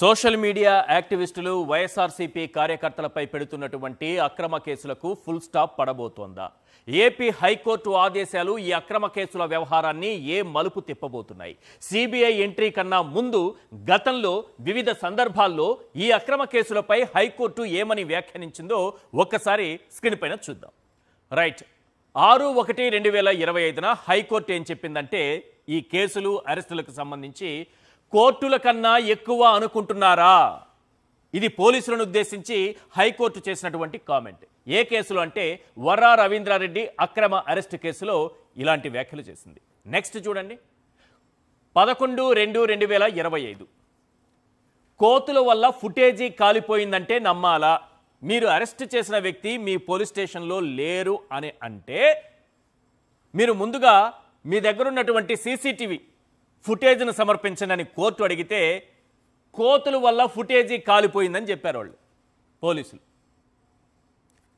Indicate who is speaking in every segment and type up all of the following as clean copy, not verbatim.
Speaker 1: Social media యాక్టివిస్టులు YSRCP కార్యకర్తలపై పెడుతున్నటువంటి అక్రమ కేసులకు ఫుల్ స్టాప్ పడబోతోందా? ఏపీ హైకోర్టు ఆదేశాలు ఈ అక్రమ కేసుల వ్యవహారాన్ని ఏ మలుపు తిప్పబోతున్నాయి? సిబిఐ ఎంట్రీ కన్నా ముందు గతంలో వివిధ సందర్భాల్లో ఈ అక్రమ కేసులపై హైకోర్టు ఏమని వ్యాఖ్యానించిందో ఒక్కసారి స్క్రీన్ పైన చూద్దాం. రైట్, 6/1/2025న హైకోర్టు ఏం చెప్పిందంటే, ఈ కేసులు అరెస్టులకు సంబంధించి కోర్టుల కన్నా ఎక్కువ అనుకుంటున్నారా? ఇది పోలీసులను ఉద్దేశించి హైకోర్టు చేసినటువంటి కామెంట్. ఏ కేసులు అంటే వర్రా రవీంద్రారెడ్డి అక్రమ అరెస్టు కేసులో ఇలాంటి వ్యాఖ్యలు చేసింది. నెక్స్ట్ చూడండి, 11/2/2025 కోతుల వల్ల ఫుటేజీ కాలిపోయిందంటే నమ్మాలా? మీరు అరెస్ట్ చేసిన వ్యక్తి మీ పోలీస్ స్టేషన్లో లేరు అని అంటే మీరు ముందుగా మీ దగ్గర ఉన్నటువంటి సీసీటీవీ ఫుటేజ్ను సమర్పించండి కోర్టు అడిగితే కోతుల వల్ల ఫుటేజీ కాలిపోయిందని చెప్పారు వాళ్ళు పోలీసులు.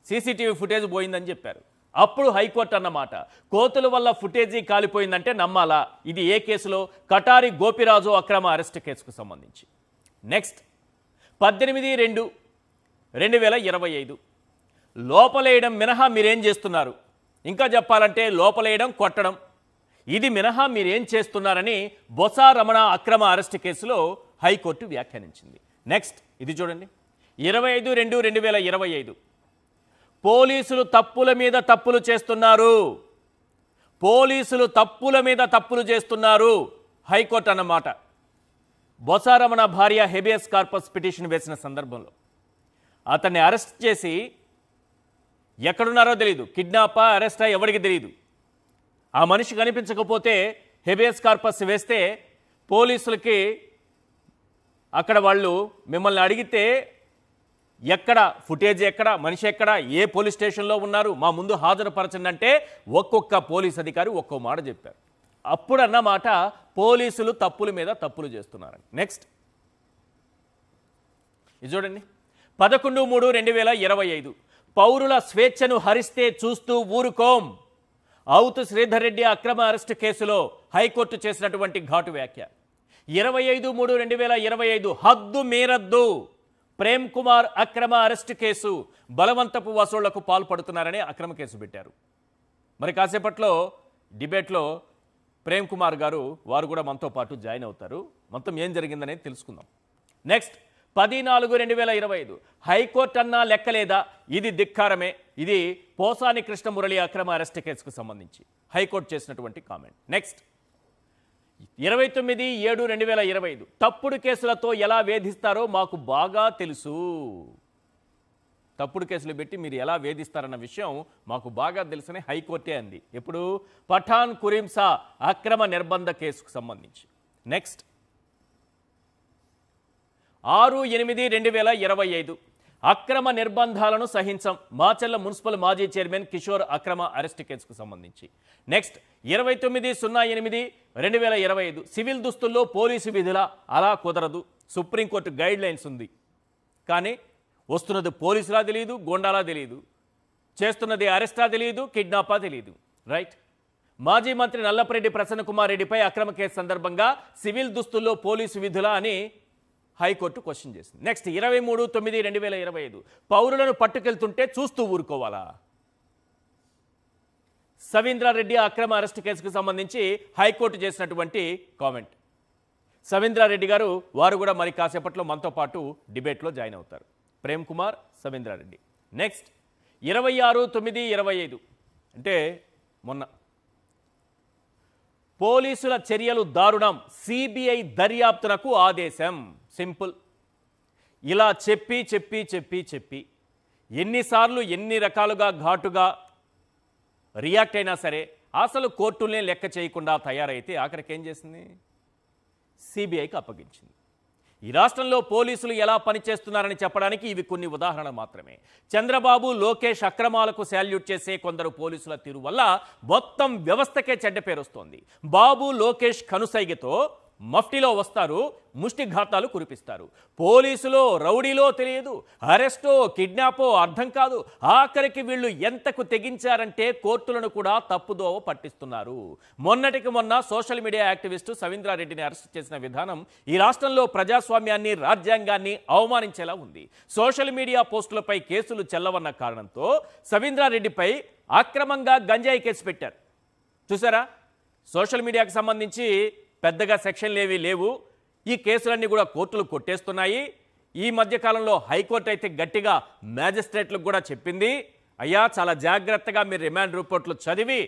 Speaker 1: సీసీటీవీ ఫుటేజ్ పోయిందని చెప్పారు. అప్పుడు హైకోర్టు అన్నమాట, కోతుల వల్ల ఫుటేజీ కాలిపోయిందంటే నమ్మాలా? ఇది ఏ కేసులో? కటారి గోపిరాజు అక్రమ అరెస్ట్ కేసుకు సంబంధించి. నెక్స్ట్ 18/2/2025 లోపలేయడం మినహా మీరేం చేస్తున్నారు? ఇంకా చెప్పాలంటే లోపలేయడం, కొట్టడం, ఇది మినహా మీరేం చేస్తున్నారని బొత్స రమణ అక్రమ అరెస్ట్ కేసులో హైకోర్టు వ్యాఖ్యానించింది. నెక్స్ట్ ఇది చూడండి, 25/2/2025 పోలీసులు తప్పుల మీద తప్పులు చేస్తున్నారు. పోలీసులు తప్పుల మీద తప్పులు చేస్తున్నారు హైకోర్టు అన్నమాట. బొత్స రమణ భార్య హెబియస్ కార్పస్ పిటిషన్ వేసిన సందర్భంలో అతన్ని అరెస్ట్ చేసి ఎక్కడున్నారో తెలియదు, కిడ్నాపా అరెస్టా ఎవరికి తెలియదు. ఆ మనిషి కనిపించకపోతే హెబియస్ కార్పస్ వేస్తే పోలీసులకి అక్కడ వాళ్ళు మిమ్మల్ని అడిగితే ఎక్కడ ఫుటేజ్, ఎక్కడ మనిషి, ఎక్కడ ఏ పోలీస్ స్టేషన్లో ఉన్నారు, మా ముందు హాజరుపరచండి అంటే ఒక్కొక్క పోలీస్ అధికారి ఒక్కో మాట చెప్పారు. అప్పుడు అన్నమాట పోలీసులు తప్పుల మీద తప్పులు చేస్తున్నారని. నెక్స్ట్ ఇది చూడండి, 11/3/2025 పౌరుల స్వేచ్ఛను హరిస్తే చూస్తూ ఊరుకోం. ఔతు శ్రీధర్ రెడ్డి అక్రమ అరెస్టు కేసులో హైకోర్టు చేసినటువంటి ఘాటు వ్యాఖ్య. 25/3/2025 హద్దు మీరద్దు. ప్రేమ్ కుమార్ అక్రమ అరెస్టు కేసు, బలవంతపు వసూళ్లకు పాల్పడుతున్నారని అక్రమ కేసు పెట్టారు. మరి కాసేపట్లో డిబేట్లో ప్రేమ్ కుమార్ గారు వారు కూడా మనతో పాటు జాయిన్ అవుతారు. మొత్తం ఏం జరిగిందనేది తెలుసుకుందాం. నెక్స్ట్ 14/4/2025 హైకోర్టు అన్నా లెక్కలేదా? ఇది ధిక్కారమే. ఇది పోసాని కృష్ణమురళి అక్రమ అరెస్ట్ కేసుకు సంబంధించి హైకోర్టు చేసినటువంటి కామెంట్. నెక్స్ట్ 29/7/2025 తప్పుడు కేసులతో ఎలా వేధిస్తారో మాకు బాగా తెలుసు. తప్పుడు కేసులు పెట్టి మీరు ఎలా వేధిస్తారన్న విషయం మాకు బాగా తెలుసని హైకోర్టే అంది. ఎప్పుడు? పఠాన్ కురింసా అక్రమ నిర్బంధ కేసుకు సంబంధించి. నెక్స్ట్ 6/8/2025 అక్రమ నిర్బంధాలను సహించం. మాచర్ల మున్సిపల్ మాజీ చైర్మన్ కిషోర్ అక్రమ అరెస్ట్ కేసుకు సంబంధించి. నెక్స్ట్ 29/08/2025 సివిల్ దుస్తుల్లో పోలీసు విధుల అలా కుదరదు. సుప్రీంకోర్టు గైడ్ లైన్స్ ఉంది, కానీ వస్తున్నది పోలీసులా తెలియదు, గోండాలా తెలియదు, చేస్తున్నది అరెస్టా తెలియదు, కిడ్నాపా తెలియదు. రైట్, మాజీ మంత్రి నల్లపరెడ్డి ప్రసన్న కుమార్ రెడ్డిపై అక్రమ కేసు సందర్భంగా సివిల్ దుస్తుల్లో పోలీసు విధుల అని హైకోర్టు క్వశ్చన్ చేసింది. నెక్స్ట్ 23/9/2025 పౌరులను పట్టుకెళ్తుంటే చూస్తూ ఊరుకోవాలా? సవీంద్రారెడ్డి అక్రమ అరెస్ట్ కేసుకు సంబంధించి హైకోర్టు చేసినటువంటి కామెంట్. సవీంద్రారెడ్డి గారు వారు కూడా మరి కాసేపట్లో మనతో పాటు డిబేట్లో జాయిన్ అవుతారు. ప్రేమ్ కుమార్, సవీంద్రారెడ్డి. నెక్స్ట్ 26/9/25 అంటే మొన్న పోలీసుల చర్యలు దారుణం, సిబిఐ దర్యాప్తునకు ఆదేశం. సింపుల్. ఇలా చెప్పి చెప్పి చెప్పి చెప్పి ఎన్నిసార్లు ఎన్ని రకాలుగా ఘాటుగా రియాక్ట్ అయినా సరే అసలు కోర్టుల్నే లెక్క చేయకుండా తయారైతే ఆఖరికి ఏం చేసింది? సిబిఐకి అప్పగించింది. ఈ రాష్ట్రంలో పోలీసులు ఎలా పనిచేస్తున్నారని చెప్పడానికి ఇవి కొన్ని ఉదాహరణలు మాత్రమే. చంద్రబాబు, లోకేష్ అక్రమాలకు శాల్యూట్ చేసే కొందరు పోలీసుల తీరు వల్ల మొత్తం వ్యవస్థకే చెడ్డ పేరు వస్తోంది. బాబు, లోకేష్ కనుసైగతో మఫ్టీలో వస్తారు, ముష్టిఘాతాలు కురిపిస్తారు. పోలీసులో రౌడీలో తెలియదు, అరెస్టో కిడ్నాపో అర్థం కాదు. ఆఖరికి వీళ్ళు ఎంతకు తెగించారంటే కోర్టులను కూడా తప్పుదోవ పట్టిస్తున్నారు. మొన్నటికి మొన్న సోషల్ మీడియా యాక్టివిస్టు సవీంద్రారెడ్డిని అరెస్ట్ చేసిన విధానం ఈ రాష్ట్రంలో ప్రజాస్వామ్యాన్ని, రాజ్యాంగాన్ని అవమానించేలా ఉంది. సోషల్ మీడియా పోస్టులపై కేసులు చెల్లవన్న కారణంతో సవీంద్రారెడ్డిపై అక్రమంగా గంజాయి కేసు పెట్టారు. చూసారా, సోషల్ మీడియాకు సంబంధించి పెద్దగా సెక్షన్లు ఏవీ లేవు. ఈ కేసులన్నీ కూడా కోర్టులు కొట్టేస్తున్నాయి. ఈ మధ్యకాలంలో హైకోర్టు అయితే గట్టిగా మ్యాజిస్ట్రేట్లకు కూడా చెప్పింది, అయ్యా చాలా జాగ్రత్తగా మీరు రిమాండ్ రిపోర్ట్లు చదివి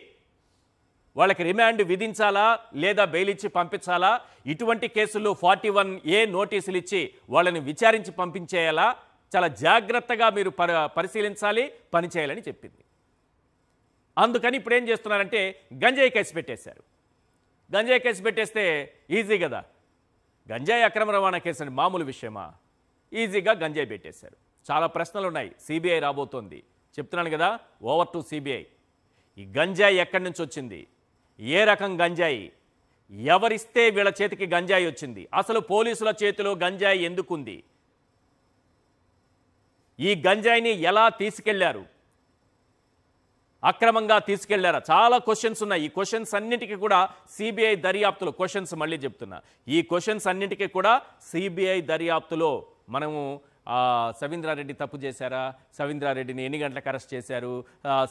Speaker 1: వాళ్ళకి రిమాండ్ విధించాలా లేదా బెయిల్ ఇచ్చి పంపించాలా, ఇటువంటి కేసులు 41A నోటీసులు ఇచ్చి వాళ్ళని విచారించి పంపించేయాలా, చాలా జాగ్రత్తగా మీరు పరిశీలించాలి, పనిచేయాలని చెప్పింది. అందుకని ఇప్పుడు ఏం చేస్తున్నారంటే గంజాయి కేసు పెట్టేశారు. గంజాయి కేసు పెట్టేస్తే ఈజీ కదా, గంజాయి అక్రమ రవాణా కేసు అని మామూలు విషయమా? ఈజీగా గంజాయి పెట్టేశారు. చాలా ప్రశ్నలు ఉన్నాయి. సిబిఐ రాబోతోంది, చెప్తున్నాను కదా, ఓవర్ టు సిబిఐ. ఈ గంజాయి ఎక్కడి నుంచి వచ్చింది, ఏ రకం గంజాయి, ఎవరిస్తే వీళ్ళ చేతికి గంజాయి వచ్చింది, అసలు పోలీసుల చేతిలో గంజాయి ఎందుకుంది, ఈ గంజాయిని ఎలా తీసుకెళ్లారు, అక్రమంగా తీసుకెళ్లారా, చాలా క్వశ్చన్స్ ఉన్నాయి. ఈ క్వశ్చన్స్ అన్నిటికీ కూడా సిబిఐ దర్యాప్తులో, క్వశ్చన్స్ మళ్ళీ చెప్తున్నా, ఈ క్వశ్చన్స్ అన్నిటికీ కూడా సిబిఐ దర్యాప్తులో మనము సవీంద్రారెడ్డి తప్పు చేశారా, సవీంద్రారెడ్డిని ఎన్ని గంటలకు అరెస్ట్ చేశారు,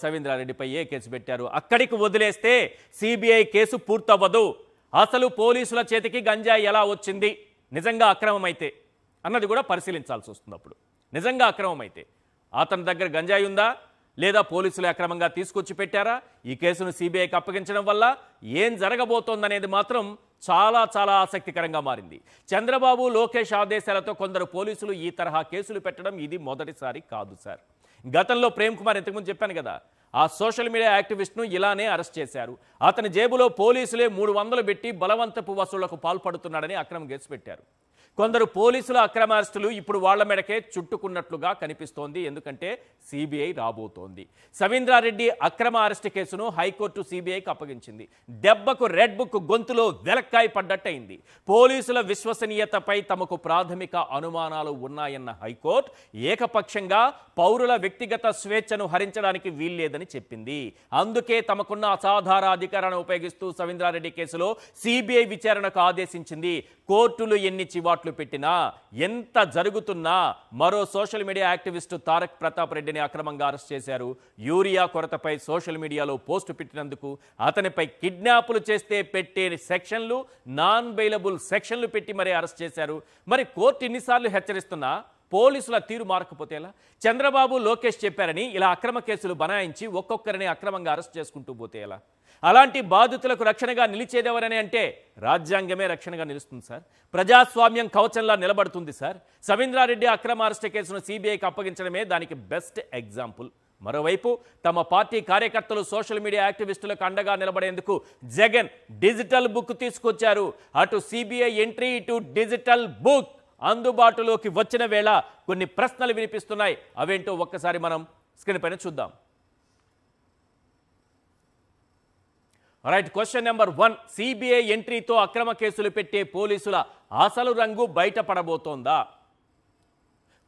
Speaker 1: సవీంద్రారెడ్డిపై ఏ కేసు పెట్టారు, అక్కడికి వదిలేస్తే సిబిఐ కేసు పూర్తవ్వదు. అసలు పోలీసుల చేతికి గంజాయి ఎలా వచ్చింది, నిజంగా అక్రమమైతే అన్నది కూడా పరిశీలించాల్సి వస్తుంది. అప్పుడు నిజంగా అక్రమమైతే అతని దగ్గర గంజాయి ఉందా లేదా పోలీసులు అక్రమంగా తీసుకొచ్చి పెట్టారా, ఈ కేసును సిబిఐకి అప్పగించడం వల్ల ఏం జరగబోతోందనేది మాత్రం చాలా చాలా ఆసక్తికరంగా మారింది. చంద్రబాబు, లోకేష్ ఆదేశాలతో కొందరు పోలీసులు ఈ తరహా కేసులు పెట్టడం ఇది మొదటిసారి కాదు సార్. గతంలో ప్రేమ్ కుమార్, ఇంతకుముందు చెప్పాను కదా, ఆ సోషల్ మీడియా యాక్టివిస్ట్ను ఇలానే అరెస్ట్ చేశారు. అతని జేబులో పోలీసులే 300 పెట్టి బలవంతపు వసూళ్లకు పాల్పడుతున్నాడని అక్రమ కేసు పెట్టారు. కొందరు పోలీసుల అక్రమ అరెస్టులు ఇప్పుడు వాళ్ల మెడకే చుట్టుకున్నట్లుగా కనిపిస్తోంది. ఎందుకంటే సిబిఐ రాబోతోంది. సవీంద్రారెడ్డి అక్రమ అరెస్టు కేసును హైకోర్టు సిబిఐకి అప్పగించింది. దెబ్బకు రెడ్ బుక్ గొంతులో వెలక్కాయ పడ్డట్టయింది. పోలీసుల విశ్వసనీయతపై తమకు ప్రాథమిక అనుమానాలు ఉన్నాయన్న హైకోర్టు ఏకపక్షంగా పౌరుల వ్యక్తిగత స్వేచ్ఛను హరించడానికి వీల్లేదని చెప్పింది. అందుకే తమకున్న అసాధార అధికారాన్ని ఉపయోగిస్తూ సవీంద్రారెడ్డి కేసులో సిబిఐ విచారణకు ఆదేశించింది. కోర్టులు ఎన్ని చివాట్లు పెట్టినా, ఎంత జరుగుతున్నా మరో social media activist Tarak Pratap రెడ్డిని అక్రమంగా అరెస్ట్ చేశారు. యూరియా కొరతపై సోషల్ మీడియాలో పోస్టు పెట్టినందుకు అతనిపై కిడ్నాపులు చేస్తే పెట్టే సెక్షన్లు, నాన్ బెయిలబుల్ సెక్షన్లు పెట్టి మరీ అరెస్ట్ చేశారు. మరి కోర్టు ఎన్నిసార్లు హెచ్చరిస్తున్నా పోలీసుల తీరు మారకపోతే ఎలా? చంద్రబాబు, లోకేష్ చెప్పారని ఇలా అక్రమ కేసులు బనాయించి ఒక్కొక్కరిని అక్రమంగా అరెస్ట్ చేసుకుంటూ పోతే ఎలా? అలాంటి బాధితులకు రక్షణగా నిలిచేదెవరని అంటే రాజ్యాంగమే రక్షణగా నిలుస్తుంది సార్. ప్రజాస్వామ్యం కవచంలా నిలబడుతుంది సార్. సవీంద్రారెడ్డి అక్రమ అరెస్ట్ కేసును సిబిఐకి అప్పగించడమే దానికి బెస్ట్ ఎగ్జాంపుల్. మరోవైపు తమ పార్టీ కార్యకర్తలు సోషల్ మీడియా యాక్టివిస్టులకు అండగా నిలబడేందుకు జగన్ డిజిటల్ బుక్ తీసుకొచ్చారు. అటు సిబిఐ ఎంట్రీ, ఇటు డిజిటల్ బుక్ అందుబాటులోకి వచ్చిన వేళ కొన్ని ప్రశ్నలు వినిపిస్తున్నాయి. అవేంటో ఒక్కసారి మనం స్క్రీన్ పైన చూద్దాం. రైట్, క్వశ్చన్ నెంబర్ 1, సిబిఐ ఎంట్రీతో అక్రమ కేసులు పెట్టే పోలీసుల అసలు రంగు బయటపడబోతోందా?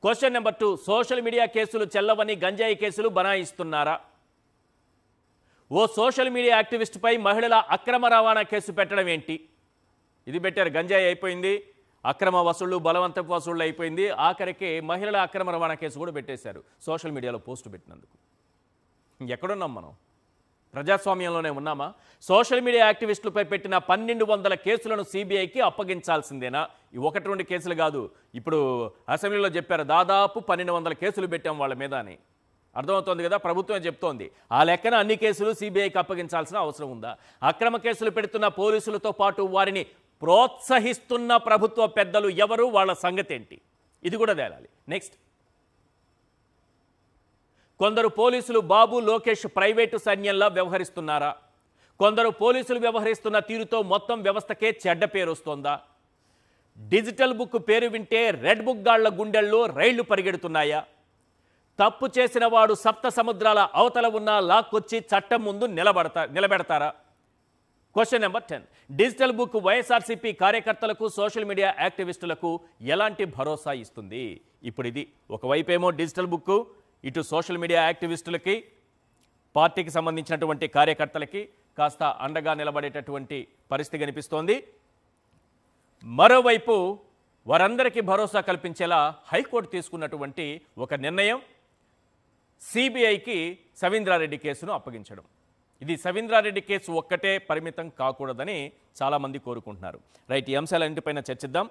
Speaker 1: క్వశ్చన్ నెంబర్ 2, సోషల్ మీడియా కేసులు చెల్లవని గంజాయి కేసులు బనాయిస్తున్నారా? ఓ సోషల్ మీడియా యాక్టివిస్టుపై మహిళల అక్రమ రవాణా కేసు పెట్టడం ఏంటి? ఇది పెట్టారు, గంజాయి అయిపోయింది, అక్రమ వసూళ్లు, బలవంతపు వసూళ్లు అయిపోయింది, ఆఖరికి మహిళల అక్రమ రవాణా కేసు కూడా పెట్టేశారు సోషల్ మీడియాలో పోస్టు పెట్టినందుకు. ఎక్కడున్నాం మనం? ప్రజాస్వామ్యంలోనే ఉన్నామా? సోషల్ మీడియా యాక్టివిస్టులపై పెట్టిన 1200 కేసులను సిబిఐకి అప్పగించాల్సిందేనా? ఈ 1-2 కేసులు కాదు, ఇప్పుడు అసెంబ్లీలో చెప్పారు దాదాపు 1200 కేసులు పెట్టాం వాళ్ళ మీద అని. అర్థమవుతోంది కదా, ప్రభుత్వమే చెప్తోంది. ఆ లెక్కన అన్ని కేసులు సిబిఐకి అప్పగించాల్సిన అవసరం ఉందా? అక్రమ కేసులు పెడుతున్న పోలీసులతో పాటు వారిని ప్రోత్సహిస్తున్న ప్రభుత్వ పెద్దలు ఎవరు, వాళ్ళ సంగతి ఏంటి? ఇది కూడా తేలాలి. నెక్స్ట్, కొందరు పోలీసులు బాబు, లోకేష్ ప్రైవేటు సైన్యంలా వ్యవహరిస్తున్నారా? కొందరు పోలీసులు వ్యవహరిస్తున్న తీరుతో మొత్తం వ్యవస్థకే చెడ్డ పేరు వస్తోందా? డిజిటల్ బుక్ పేరు వింటే రెడ్ బుక్ గాళ్ల గుండెల్లో రైళ్లు పరిగెడుతున్నాయా? తప్పు చేసిన వాడు సప్త సముద్రాల అవతల ఉన్న లాక్కొచ్చి చట్టం ముందు నిలబెడతారా? Question number 10 digital book YSRCP కార్యకర్తలకు సోషల్ మీడియా యాక్టివిస్టులకు ఎలాంటి భరోసా ఇస్తుంది? ఇప్పుడు ఇది ఒకవైపేమో డిజిటల్ బుక్, ఇటు సోషల్ మీడియా యాక్టివిస్టులకి, పార్టీకి సంబంధించినటువంటి కార్యకర్తలకి కాస్త అండగా నిలబడేటటువంటి పరిస్థితి కనిపిస్తోంది. మరోవైపు వారందరికీ భరోసా కల్పించేలా హైకోర్టు తీసుకున్నటువంటి ఒక నిర్ణయం, సిబిఐకి సవీంద్రారెడ్డి కేసును అప్పగించడం. ఇది సవీంద్రారెడ్డి కేసు ఒక్కటే పరిమితం కాకూడదని చాలామంది కోరుకుంటున్నారు. రైట్, ఈ అంశాలన్నింటిపైన చర్చిద్దాం.